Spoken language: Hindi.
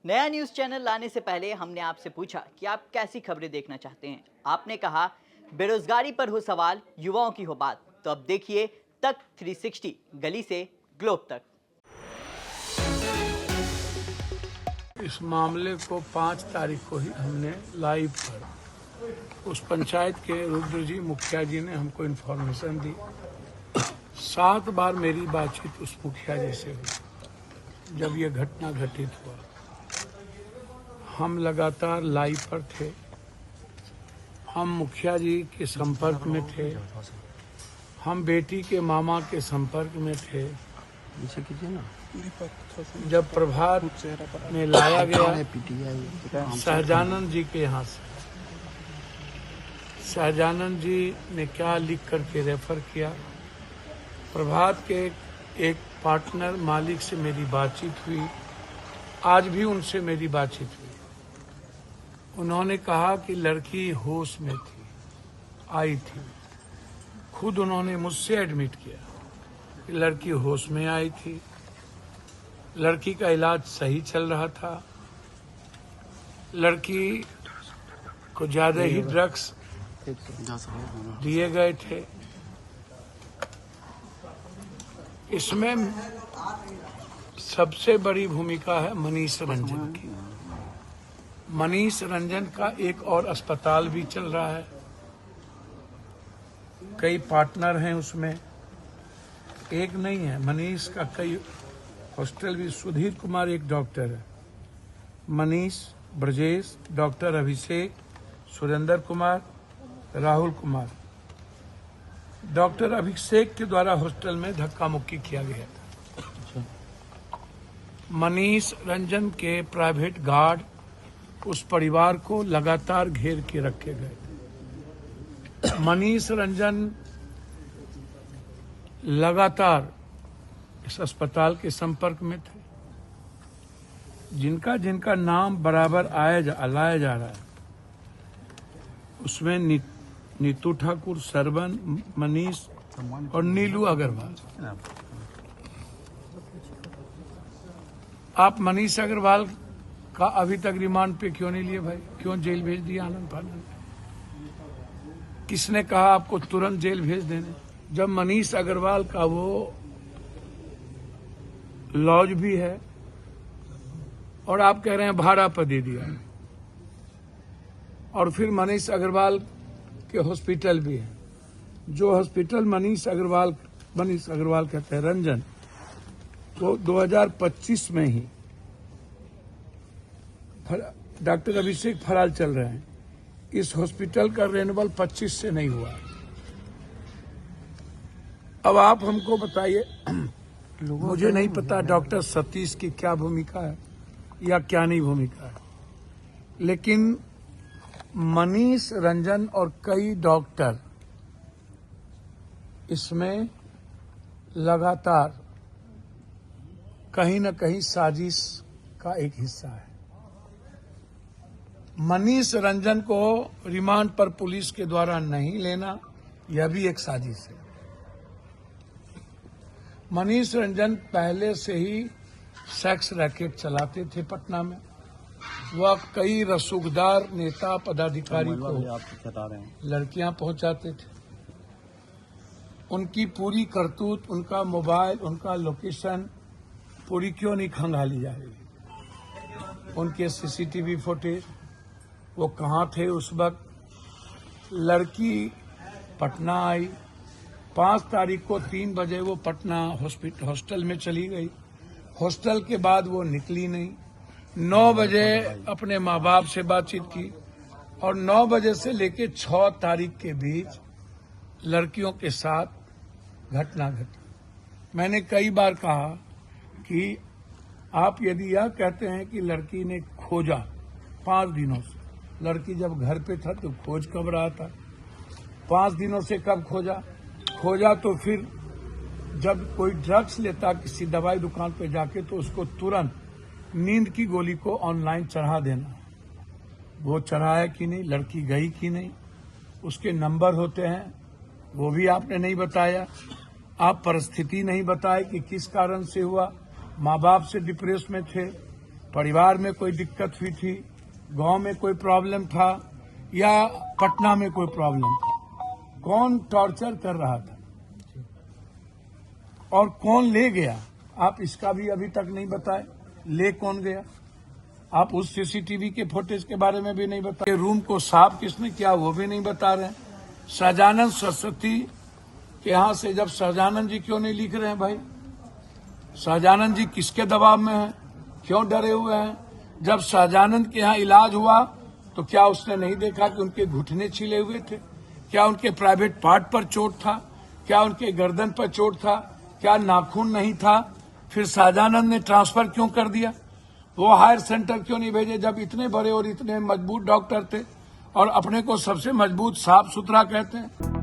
नया न्यूज चैनल लाने से पहले हमने आपसे पूछा कि आप कैसी खबरें देखना चाहते हैं। आपने कहा बेरोजगारी पर हो सवाल, युवाओं की हो बात। तो अब देखिए तक 360, गली से ग्लोब तक। इस मामले को 5 तारीख को ही हमने लाइव पर उस पंचायत के रुद्र जी मुखिया जी ने हमको इन्फॉर्मेशन दी। 7 बार मेरी बातचीत उस मुखिया जी से हुई जब ये घटना घटित हुआ। हम लगातार लाइव पर थे, हम मुखिया जी के संपर्क में थे, हम बेटी के मामा के संपर्क में थे। जब प्रभात में लाया गया सहजानंद जी के यहाँ से, सहजानंद जी ने क्या लिख करके रेफर किया। प्रभात के एक पार्टनर मालिक से मेरी बातचीत हुई, आज भी उनसे मेरी बातचीत हुई। उन्होंने कहा कि लड़की होश में थी, आई थी। खुद उन्होंने मुझसे एडमिट किया कि लड़की होश में आई थी, लड़की का इलाज सही चल रहा था, लड़की को ज्यादा ही ड्रग्स दिए गए थे। इसमें सबसे बड़ी भूमिका है मनीष रंजन की। मनीष रंजन का एक और अस्पताल भी चल रहा है, कई पार्टनर हैं उसमें, एक नहीं है। मनीष का कई हॉस्टल भी। सुधीर कुमार एक डॉक्टर है, मनीष, ब्रजेश, डॉक्टर अभिषेक, सुरेंद्र कुमार, राहुल कुमार। डॉक्टर अभिषेक के द्वारा हॉस्टल में धक्का मुक्की किया गया था। मनीष रंजन के प्राइवेट गार्ड उस परिवार को लगातार घेर के रखे गए थे। मनीष रंजन लगातार इस अस्पताल के संपर्क में थे। जिनका जिनका नाम बराबर लाया जा रहा है उसमें नीतू ठाकुर, सरवन, मनीष और नीलू अग्रवाल। आप मनीष अग्रवाल का अभी तक रिमांड पे क्यों नहीं लिए भाई? क्यों जेल भेज दिया आनंद फानंद? किसने कहा आपको तुरंत जेल भेज देने? जब मनीष अग्रवाल का वो लॉज भी है और आप कह रहे हैं भाड़ा पर दे दिया, और फिर मनीष अग्रवाल के हॉस्पिटल भी है। जो हॉस्पिटल मनीष अग्रवाल कहते हैं रंजन, वो 2025 में ही डॉक्टर अभिषेक फरार चल रहे हैं। इस हॉस्पिटल का रेन्यूअल 25 से नहीं हुआ। अब आप हमको बताइए, मुझे नहीं पता डॉक्टर सतीश की क्या भूमिका है या क्या नहीं भूमिका है, लेकिन मनीष रंजन और कई डॉक्टर इसमें लगातार कहीं न कहीं साजिश का एक हिस्सा है। मनीष रंजन को रिमांड पर पुलिस के द्वारा नहीं लेना, यह भी एक साजिश है। मनीष रंजन पहले से ही सेक्स रैकेट चलाते थे पटना में। वह कई रसूखदार नेता पदाधिकारी को लड़कियां पहुंचाते थे। उनकी पूरी करतूत, उनका मोबाइल, उनका लोकेशन पूरी क्यों नहीं खंगाली जा रही? उनके सीसीटीवी फुटेज, वो कहाँ थे उस वक्त? लड़की पटना आई, 5 तारीख को 3 बजे वो पटना हॉस्टल में चली गई। हॉस्टल के बाद वो निकली नहीं। 9 बजे अपने माँ बाप से बातचीत की और 9 बजे से लेके 6 तारीख के बीच लड़कियों के साथ घटना घटी। मैंने कई बार कहा कि आप यदि यह कहते हैं कि लड़की ने खोजा 5 दिनों से, लड़की जब घर पे था तो खोज कब रहा था? 5 दिनों से कब खोजा? खोजा तो फिर जब कोई ड्रग्स लेता किसी दवाई दुकान पे जाके तो उसको तुरंत नींद की गोली को ऑनलाइन चढ़ा देना। वो चढ़ाया कि नहीं, लड़की गई कि नहीं, उसके नंबर होते हैं, वो भी आपने नहीं बताया। आप परिस्थिति नहीं बताए कि किस कारण से हुआ। माँ बाप से डिप्रेस में थे परिवार में कोई दिक्कत हुई थी, गांव में कोई प्रॉब्लम था या पटना में कोई प्रॉब्लम था, कौन टॉर्चर कर रहा था और कौन ले गया, आप इसका भी अभी तक नहीं बताए। ले कौन गया, आप उस सीसीटीवी के फुटेज के बारे में भी नहीं बताए। रूम को साफ किसने किया वो भी नहीं बता रहे। सहजानंद सरस्वती के यहाँ से जब सहजानंद जी क्यों नहीं लिख रहे हैं भाई? सहजानंद जी किसके दबाव में हैं, क्यों डरे हुए हैं? जब सहजानंद के यहाँ इलाज हुआ तो क्या उसने नहीं देखा कि उनके घुटने छिले हुए थे? क्या उनके प्राइवेट पार्ट पर चोट था? क्या उनके गर्दन पर चोट था? क्या नाखून नहीं था? फिर सहजानंद ने ट्रांसफर क्यों कर दिया? वो हायर सेंटर क्यों नहीं भेजे जब इतने बड़े और इतने मजबूत डॉक्टर थे और अपने को सबसे मजबूत साफ सुथरा कहते हैं?